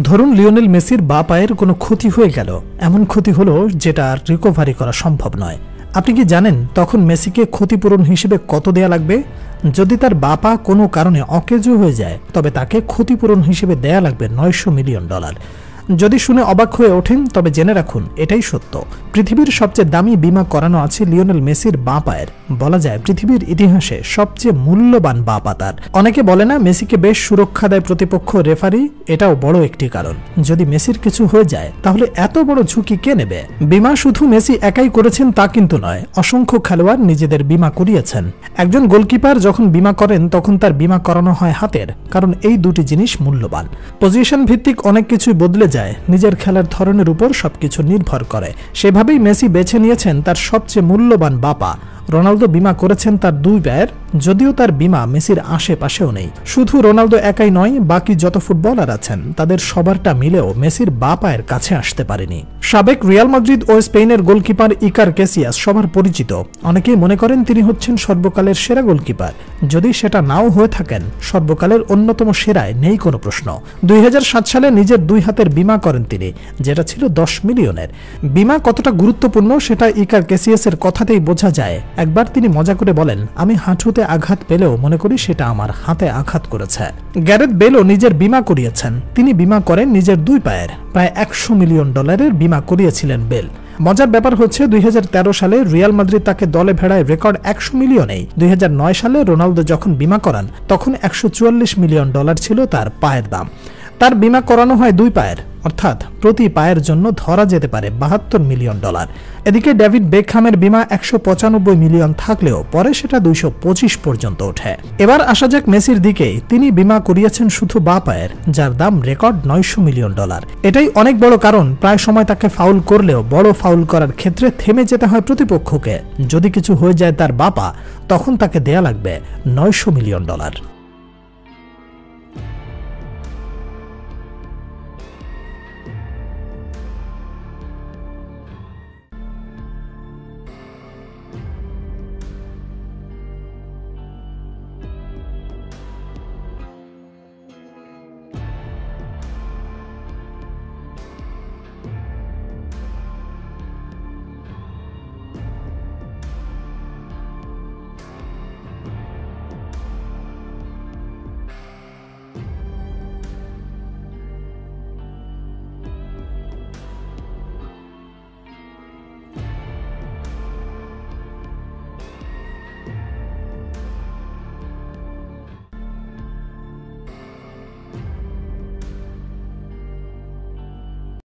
ধরুন লিওনেল মেসির বা পায়ের কোনো ক্ষতি হয়ে গেল, এমন ক্ষতি হলো যেটা আর রিকভারি করা সম্ভব নয়। আপনি কি জানেন তখন মেসিকে ক্ষতিপূরণ হিসেবে কত দেয়া লাগবে? যদি তার বা পা কোনো কারণে অকেজো হয়ে যায় তবে তাকে ক্ষতিপূরণ হিসেবে দেয়া লাগবে $900 মিলিয়ন। যদি শুনে অবাক হয়ে ওঠেন তবে জেনে রাখুন এটাই সত্য। পৃথিবীর সবচেয়ে দামি বিমা করানো আছে লিওনেল মেসির বাঁ পায়ের। বলা যায় পৃথিবীর ইতিহাসে সবচেয়ে মূল্যবান বাঁ পা তার। অনেকে বলে না মেসিকে বেশ সুরক্ষা দেয় প্রতিপক্ষ রেফারি, এটাও বড় একটি কারণ। যদি মেসির কিছু হয়ে যায় তাহলে এত বড় ঝুঁকি কে নেবে? বিমা শুধু মেসি একাই করেছেন তা কিন্তু নয়, অসংখ্য খেলোয়াড় নিজেদের বিমা করিয়েছেন। একজন গোলকিপার যখন বিমা করেন তখন তার বিমা করানো হয় হাতের, কারণ এই দুটি জিনিস মূল্যবান। পজিশন ভিত্তিক অনেক কিছুই বদলে যায়, নিজের খেলার ধরনের উপর সবকিছু নির্ভর করে। সেভাবেই মেসি বেছে নিয়েছেন তার সবচেয়ে মূল্যবান বাঁ পা। রোনালদো বিমা করেছেন তার দুই পায়ের, যদিও তার বিমা মেসির আশেপাশেও নেই। শুধু রোনালদো একাই নয়, বাকি যত ফুটবলার আছেন তাদের সবারটা মিলেও মেসির বাঁ পায়ের কাছে আসতে পারেনি। সাবেক রিয়াল মাদ্রিদ ও স্পেনের গোলকিপার ইকার ক্যাসিয়াস সবার পরিচিত। অনেকেই মনে করেন তিনি হচ্ছেন সর্বকালের সেরা গোলকিপার। যদি সেটা নাও হয়ে থাকেন, সর্বকালের অন্যতম সেরায় নেই কোনো প্রশ্ন। 2007 সালে নিজের দুই হাতের বিমা করেন তিনি, যেটা ছিল 10 মিলিয়নের। বিমা কতটা গুরুত্বপূর্ণ সেটা ইকার ক্যাসিয়াসের কথাতেই বোঝা যায়। একবার তিনি মজা করে বলেন, আমি হাঁটুতে আঘাত পেলেও মনে করি সেটা আমার হাতে আঘাত করেছে। গ্যারেথ বেলও নিজের বিমা করিয়েছেন। তিনি বিমা করেন নিজের দুই পায়ের। প্রায় $100 মিলিয়ন বিমা করিয়েছিলেন বেল। মজার ব্যাপার হচ্ছে 2013 সালে রিয়াল মাদ্রিদ তাকে দলে ভেড়ায় রেকর্ড $100 মিলিয়নেই। 2009 সালে রোনালদো যখন বিমা করান তখন $144 মিলিয়ন ছিল তার পায়ের দাম। তার বিমা করানো হয় দুই পায়ের, অর্থাৎ প্রতি পায়ের জন্য ধরা যেতে পারে $72 মিলিয়ন। এদিকে ডেভিড বেকহামের বিমা 195 মিলিয়ন থাকলেও পরে সেটা 225 পর্যন্ত ওঠে। এবার আসা যাক মেসির দিকে। তিনি বিমা করিয়েছেন শুধু বাঁ পায়ের, যার দাম রেকর্ড $900 মিলিয়ন। এটাই অনেক বড় কারণ প্রায় সময় তাকে ফাউল করলেও বড় ফাউল করার ক্ষেত্রে থেমে যেতে হয় প্রতিপক্ষকে। যদি কিছু হয়ে যায় তার বাঁ পা, তখন তাকে দেয়া লাগবে $900 মিলিয়ন।